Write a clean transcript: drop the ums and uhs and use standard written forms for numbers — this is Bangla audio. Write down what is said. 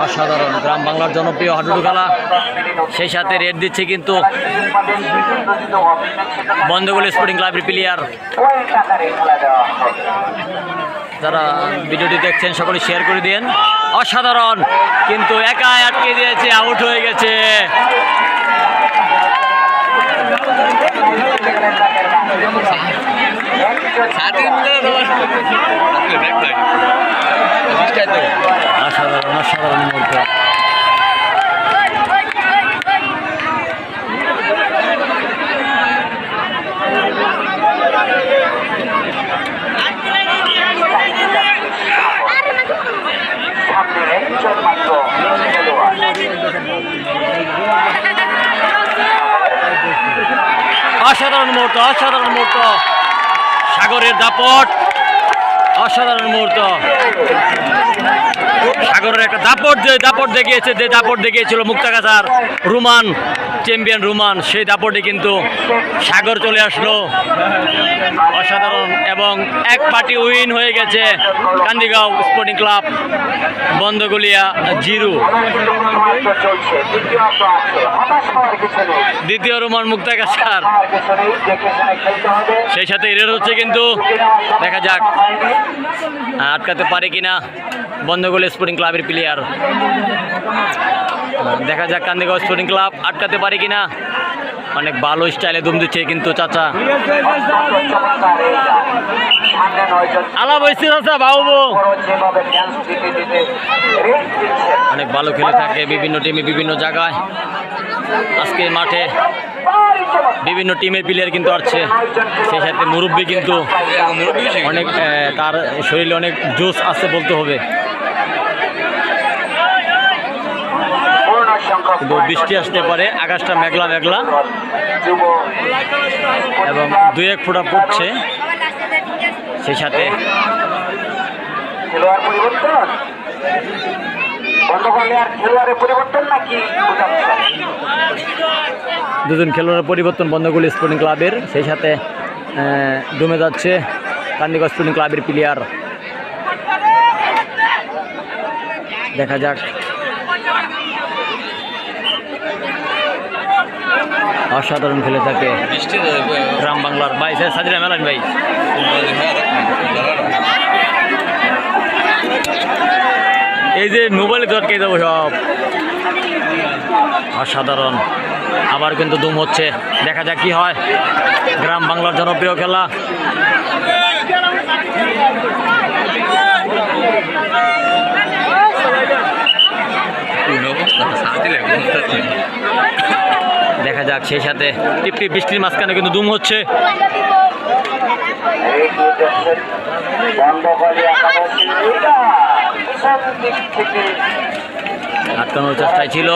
অসাধারণ গ্রাম বাংলার জনপ্রিয় হাডুডু খেলা, সেই সাথে রেড দিচ্ছে কিন্তু বন্ধগুলি স্পোর্টিং ক্লাবের প্লেয়ার। যারা ভিডিওটি দেখছেন সকলে শেয়ার করে দিন। অসাধারণ, কিন্তু একাই আটকে দিয়েছে, আউট হয়ে গেছে। অসাধারণ অসাধারণ মুহূর্ত। অসাধারণ মুহূর্ত, অসাধারণ মুহূর্ত, সাগরের দাপট, অসাধারণ মুহূর্ত। সাগরের একটা দাপট দেখিয়েছিল মুক্তাগাছার রুমান, চ্যাম্পিয়ন রুমান, সেই দাপটে কিন্তু সাগর চলে আসলো। অসাধারণ, এবং এক পার্টি উইন হয়ে গেছে কান্দিগাঁও স্পোর্টিং ক্লাব, বন্ধগুলিয়া 0। দ্বিতীয় রুমান মুক্তাগাছার, সেই সাথে এর হচ্ছে কিন্তু দেখা যাক আটকাতে পারে কিনা বন্ধগুলি স্পোর্টিং ক্লাবের প্লেয়ার। দেখা যাক কান্দিগাঁও স্পোর্টিং ক্লাব আটকাতে পারে কিনা। অনেক ভালো স্টাইলে দুম দিচ্ছে কিন্তু চাচা। আলাপ হয়েছে চাচা, বাবু অনেক ভালো খেলে থাকে বিভিন্ন টিমে বিভিন্ন জায়গায়। আজকে মাঠে বিভিন্ন টিমের প্লেয়ার কিন্তু আসছে, সেই সাথে মুরব্বী কিন্তু অনেক, তার শরীরে অনেক জোশ আছে বলতে হবে। কিন্তু বৃষ্টি আসতে পারে, আকাশটা মেঘলা মেঘলা এবং 2-1 ফোঁটা পড়ছে। সেই সাথে দুজন খেলোয়াড়ের পরিবর্তন বন্ধগুলি স্পোর্টিং ক্লাবের, সেই সাথে দমে যাচ্ছে কান্দিগাঁও স্পোর্টিং ক্লাবের প্লেয়ার। দেখা যাক, অসাধারণ খেলে থাকে গ্রাম বাংলার ভাই সাজিরা মেলান ভাই। এই যে মোবাইলে চটকে যাবো সব। অসাধারণ, আবার কিন্তু দুম হচ্ছে, দেখা যাক কি হয়। গ্রাম বাংলার জনপ্রিয় খেলা। দেখা যাক, সেই সাথে টিপটিপ বৃষ্টির মাঝখানে কিন্তু দুম হচ্ছে। আটকানোর চেষ্টায় ছিল।